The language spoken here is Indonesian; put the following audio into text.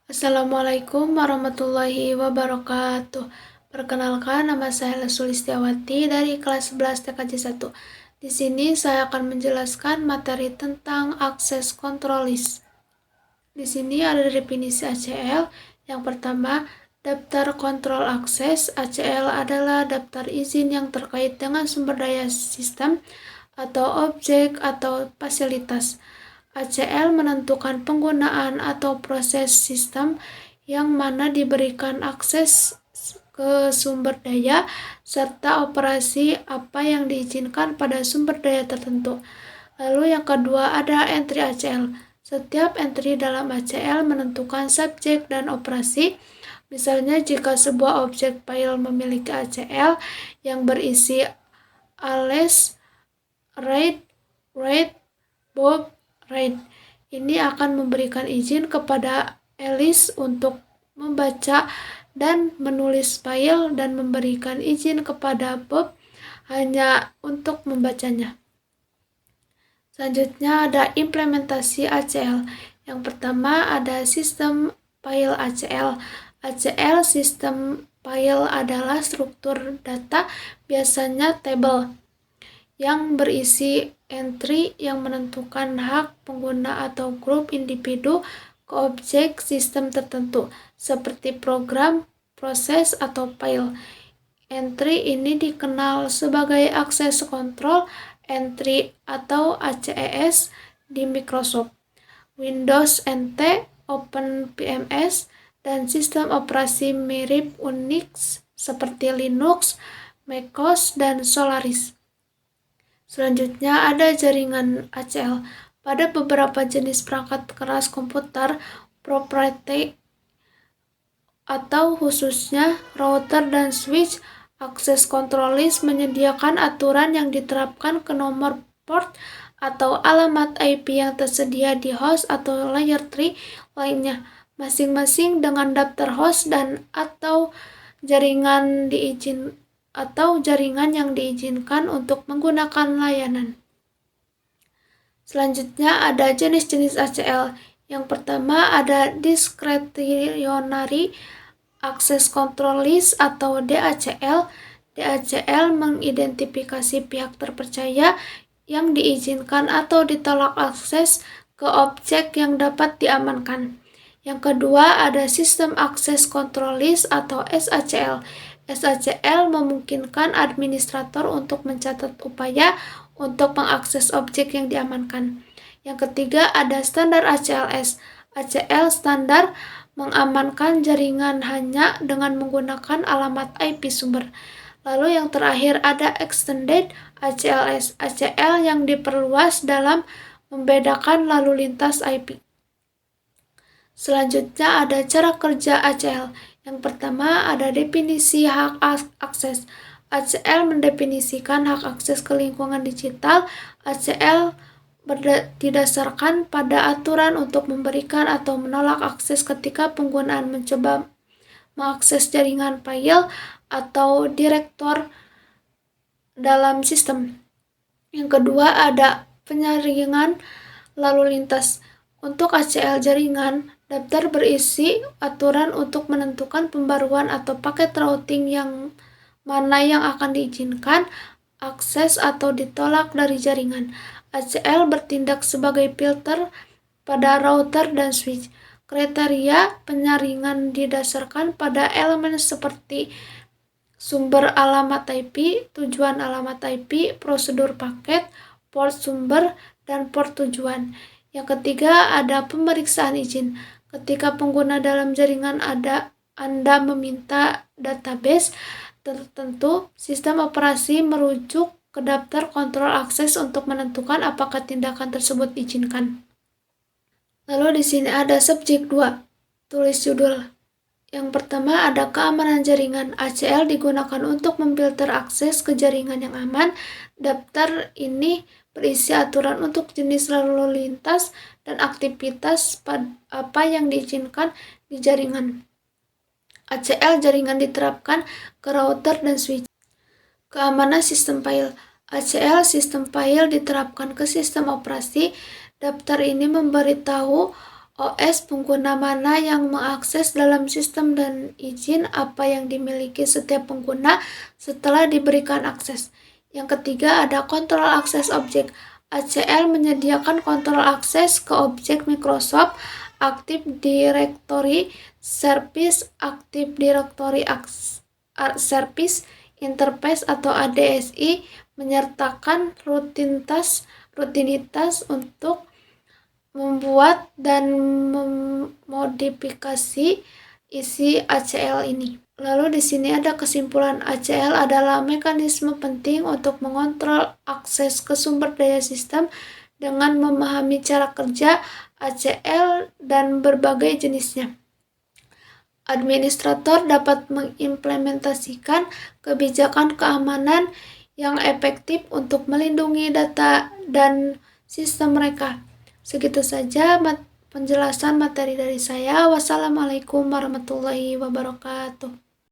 Assalamualaikum warahmatullahi wabarakatuh. Perkenalkan, nama saya Sulistiawati dari kelas 11 TKJ 1. Di sini saya akan menjelaskan materi tentang akses kontrol list. Di sini ada definisi ACL. Yang pertama, daftar kontrol akses. ACL adalah daftar izin yang terkait dengan sumber daya sistem atau objek atau fasilitas. ACL menentukan penggunaan atau proses sistem yang mana diberikan akses ke sumber daya serta operasi apa yang diizinkan pada sumber daya tertentu. Lalu yang kedua ada entry ACL. Setiap entry dalam ACL menentukan subjek dan operasi. Misalnya jika sebuah objek file memiliki ACL yang berisi alias, read, write, Bob, Reid. Ini akan memberikan izin kepada Alice untuk membaca dan menulis file dan memberikan izin kepada Bob hanya untuk membacanya. Selanjutnya ada implementasi ACL. Yang pertama ada sistem file ACL. ACL sistem file adalah struktur data, biasanya tabel, yang berisi entry yang menentukan hak pengguna atau grup individu ke objek sistem tertentu, seperti program, proses, atau file. Entry ini dikenal sebagai access control entry atau ACES di Microsoft, Windows NT, OpenVMS, dan sistem operasi mirip Unix seperti Linux, macOS, dan Solaris. Selanjutnya ada jaringan ACL. Pada beberapa jenis perangkat keras komputer proprietary atau khususnya router dan switch, akses control list menyediakan aturan yang diterapkan ke nomor port atau alamat IP yang tersedia di host atau layer 3 lainnya, masing-masing dengan daftar host dan atau jaringan yang diizinkan untuk menggunakan layanan. Selanjutnya ada jenis-jenis ACL. Yang pertama ada Discretionary Access Control List atau DACL. DACL mengidentifikasi pihak terpercaya yang diizinkan atau ditolak akses ke objek yang dapat diamankan. Yang kedua ada System Access Control List atau SACL. SACL memungkinkan administrator untuk mencatat upaya untuk mengakses objek yang diamankan. Yang ketiga ada standar ACLS. ACL standar mengamankan jaringan hanya dengan menggunakan alamat IP sumber. Lalu yang terakhir ada Extended ACLS. ACL yang diperluas dalam membedakan lalu lintas IP. Selanjutnya ada cara kerja ACL. Yang pertama ada definisi hak akses. ACL mendefinisikan hak akses ke lingkungan digital. ACL didasarkan pada aturan untuk memberikan atau menolak akses ketika penggunaan mencoba mengakses jaringan file atau direktor dalam sistem. Yang kedua ada penyaringan lalu lintas. Untuk ACL jaringan, daftar berisi aturan untuk menentukan pembaruan atau paket routing yang mana yang akan diizinkan, akses atau ditolak dari jaringan. ACL bertindak sebagai filter pada router dan switch. Kriteria penyaringan didasarkan pada elemen seperti sumber alamat IP, tujuan alamat IP, prosedur paket, port sumber, dan port tujuan. Yang ketiga ada pemeriksaan izin. Ketika pengguna dalam jaringan Anda meminta database tertentu, sistem operasi merujuk ke daftar kontrol akses untuk menentukan apakah tindakan tersebut diizinkan. Lalu di sini ada subjek 2. Tulis judul. Yang pertama ada keamanan jaringan. ACL digunakan untuk memfilter akses ke jaringan yang aman. Daftar ini berisi aturan untuk jenis lalu lintas dan aktivitas apa yang diizinkan di jaringan. ACL jaringan diterapkan ke router dan switch. Keamanan sistem file. ACL sistem file diterapkan ke sistem operasi. Daftar ini memberitahu OS pengguna mana yang mengakses dalam sistem dan izin apa yang dimiliki setiap pengguna setelah diberikan akses. Yang ketiga ada kontrol akses objek. ACL menyediakan kontrol akses ke objek Microsoft Active Directory Service, Active Directory Service Interface atau ADSI, menyertakan rutinitas untuk membuat dan memodifikasi isi ACL ini. Lalu di sini ada kesimpulan, ACL adalah mekanisme penting untuk mengontrol akses ke sumber daya sistem dengan memahami cara kerja ACL dan berbagai jenisnya. Administrator dapat mengimplementasikan kebijakan keamanan yang efektif untuk melindungi data dan sistem mereka. Segitu saja penjelasan materi dari saya. Wassalamualaikum warahmatullahi wabarakatuh.